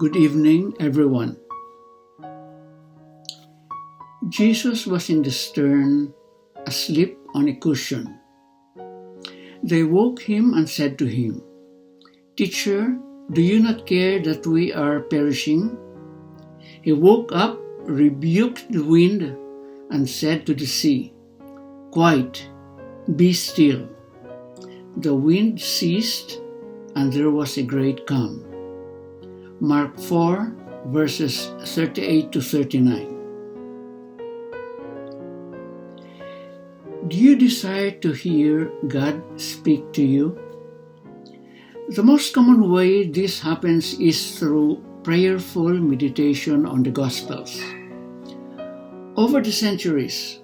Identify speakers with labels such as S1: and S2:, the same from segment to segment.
S1: Good evening, everyone. Jesus was in the stern, asleep on a cushion. They woke him and said to him, "Teacher, do you not care that we are perishing?" He woke up, rebuked the wind, and said to the sea, "Quiet, be still." The wind ceased, and there was a great calm. Mark 4, verses 38 to 39. Do you desire to hear God speak to you? The most common way this happens is through prayerful meditation on the Gospels. Over the centuries,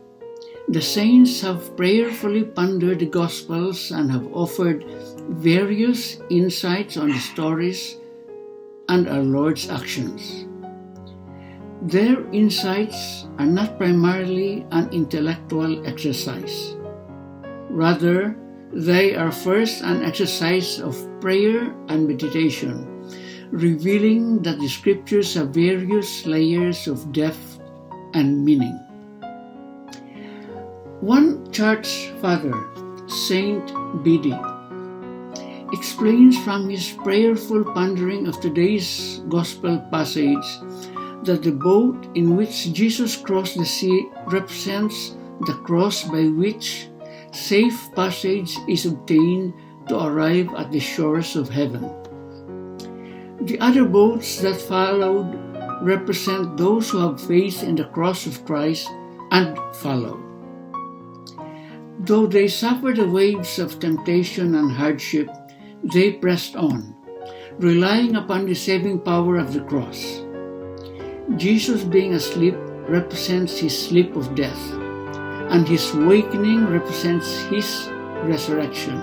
S1: the saints have prayerfully pondered the Gospels and have offered various insights on the stories and our Lord's actions. Their insights are not primarily an intellectual exercise. Rather, they are first an exercise of prayer and meditation, revealing that the Scriptures have various layers of depth and meaning. One church father, Saint Bede, explains from his prayerful pondering of today's Gospel passage that the boat in which Jesus crossed the sea represents the cross by which safe passage is obtained to arrive at the shores of heaven. The other boats that followed represent those who have faith in the cross of Christ and follow. Though they suffered the waves of temptation and hardship, they pressed on, relying upon the saving power of the cross. Jesus being asleep represents his sleep of death, and his wakening represents his resurrection.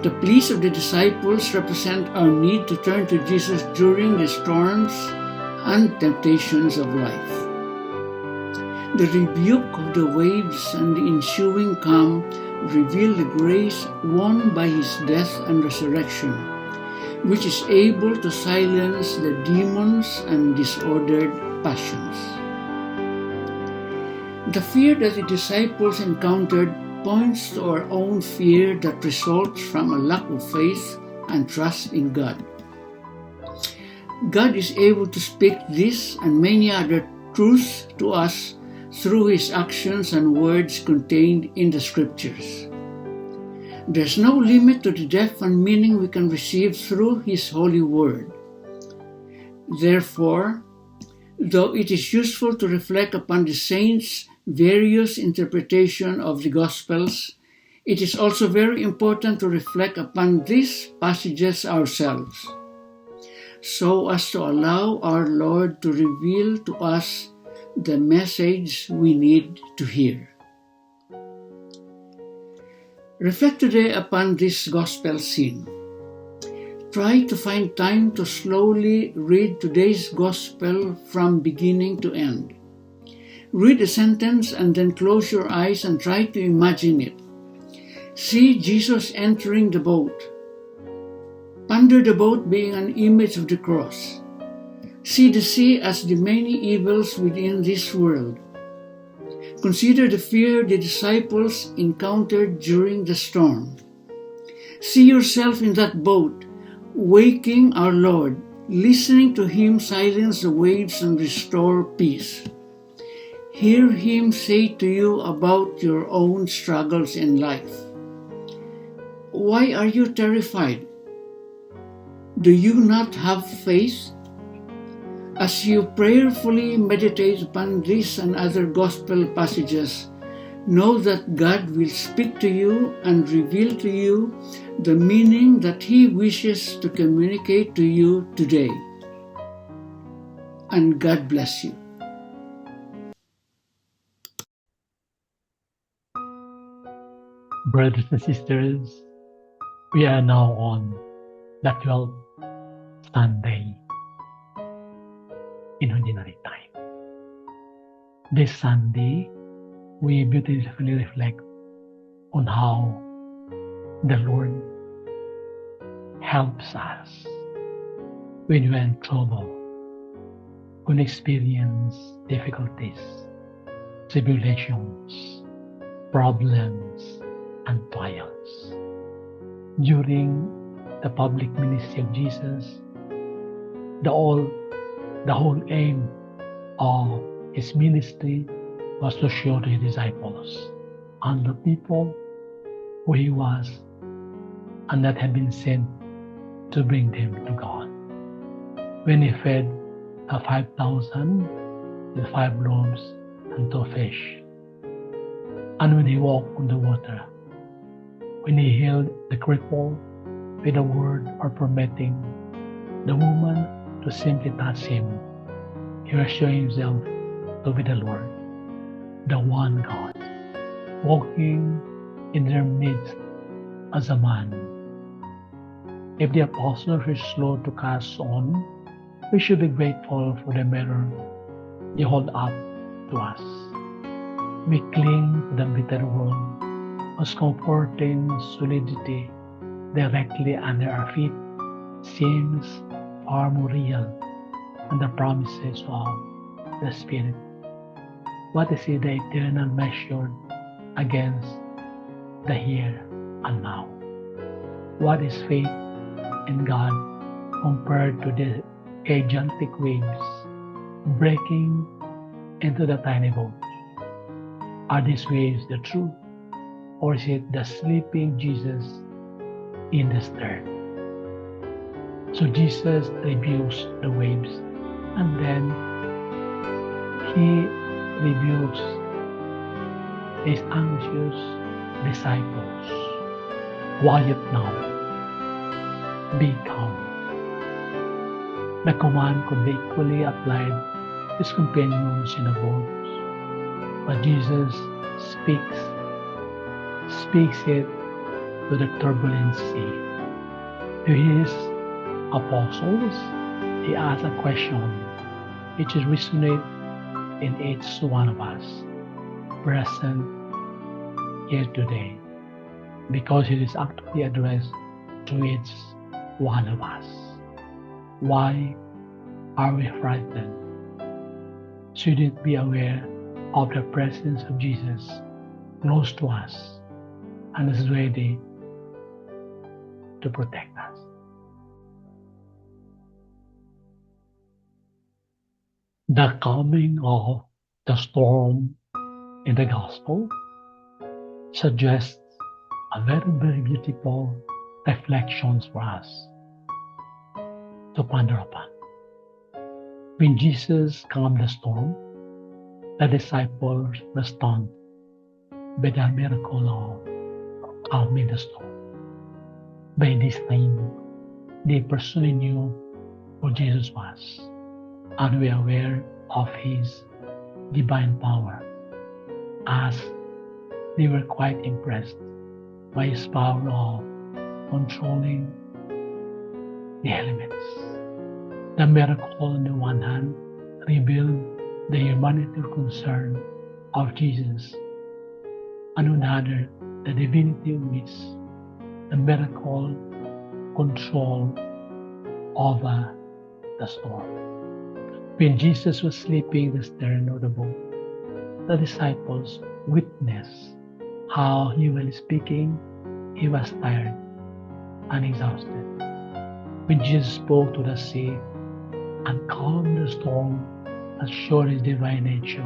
S1: The pleas of the disciples represent our need to turn to Jesus during the storms and temptations of life. The rebuke of the waves and the ensuing calm reveal the grace won by his death and resurrection, which is able to silence the demons and disordered passions. The fear that the disciples encountered points to our own fear that results from a lack of faith and trust in God. God is able to speak this and many other truths to us through his actions and words contained in the Scriptures. There's no limit to the depth and meaning we can receive through his holy word. Therefore, though it is useful to reflect upon the saints' various interpretation of the Gospels, it is also very important to reflect upon these passages ourselves, so as to allow our Lord to reveal to us the message we need to hear. Reflect today upon this gospel scene. Try to find time to slowly read today's gospel from beginning to end. Read a sentence and then close your eyes and try to imagine it. See Jesus entering the boat. Ponder the boat being an image of the cross. See the sea as the many evils within this world. Consider the fear the disciples encountered during the storm. See yourself in that boat, waking our Lord, listening to him silence the waves and restore peace. Hear him say to you about your own struggles in life. Why are you terrified? Do you not have faith? As you prayerfully meditate upon this and other gospel passages, know that God will speak to you and reveal to you the meaning that he wishes to communicate to you today. And God bless you.
S2: Brothers and sisters, we are now on the 12th Sunday in Ordinary Time. This Sunday, we beautifully reflect on how the Lord helps us when you are in trouble, when you experience difficulties, tribulations, problems, and trials. During the public ministry of Jesus, the whole aim of his ministry was to show to his disciples and the people who he was and that had been sent to bring them to God. When he fed the 5,000 with 5 loaves and 2 fish, and when he walked on the water, when he healed the cripple with a word or permitting the woman to simply touch him, he was showing himself to be the Lord, the one God, walking in their midst as a man. If the apostles were slow to catch on, we should be grateful for the mirror they hold up to us. We cling to the bitter world whose comforting solidity directly under our feet seems far more real than the promises of the Spirit. What is it, the eternal measured against the here and now? What is faith in God compared to the gigantic waves breaking into the tiny boat? Are these waves the truth, or is it the sleeping Jesus in the stern? So Jesus rebukes the waves, and then he rebukes his anxious disciples. Quiet now, be calm. The command could be equally applied to his companions in the boat, but Jesus speaks it to the turbulent sea. To his apostles, he asks a question which resonates in each one of us, present here today, because it is actually addressed to each one of us. Why are we frightened? Shouldn't be aware of the presence of Jesus close to us and is ready to protect us. The calming of the storm in the Gospel suggests a very, very beautiful reflections for us to ponder upon. When Jesus calmed the storm, the disciples respond with the miracle of calming the storm. By this time, they personally knew who Jesus was and were aware of his divine power, as they were quite impressed by his power of controlling the elements. The miracle on the one hand revealed the humanitarian concern of Jesus, and on the other, the divinity of which the miracle control over the storm. When Jesus was sleeping in the stern of the boat, the disciples witnessed how, humanly speaking, he was tired and exhausted. When Jesus spoke to the sea and calmed the storm that showed his divine nature,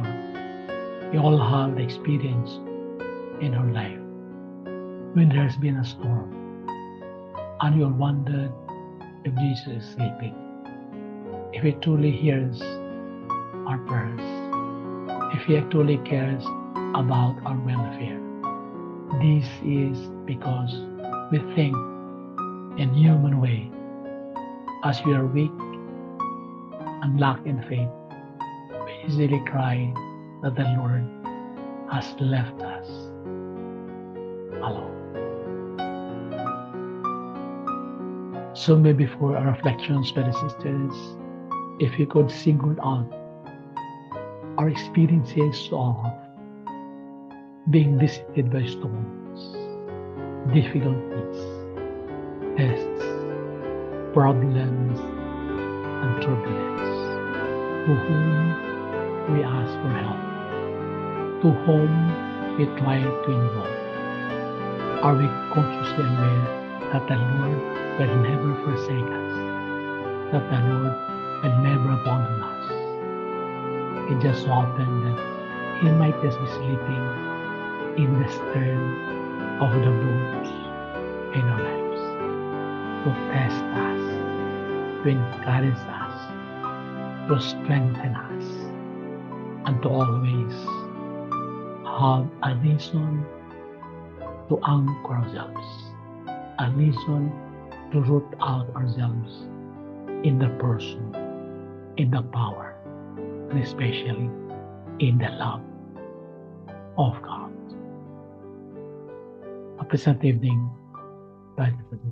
S2: we all have the experience in our life when there's been a storm and you wondered if Jesus is sleeping, if he truly hears our prayers, if he actually cares about our welfare. This is because we think in human way. As we are weak and lack in faith, we easily cry that the Lord has left us alone. So maybe for our reflections, brothers and sisters, if you could single out our experiences of being visited by storms, difficulties, tests, problems, turbulence, to whom we ask for help, to whom we try to invoke. Are we consciously aware that the Lord will never forsake us, that the Lord will never abandon us? It just so happened that He might just be sleeping in the stern of the boat in our lives, to test us, to encourage us, to strengthen us, and to always have a reason to anchor ourselves, a reason to root out ourselves in the person, in the power, and especially in the love of God. A pleasant evening. Bye.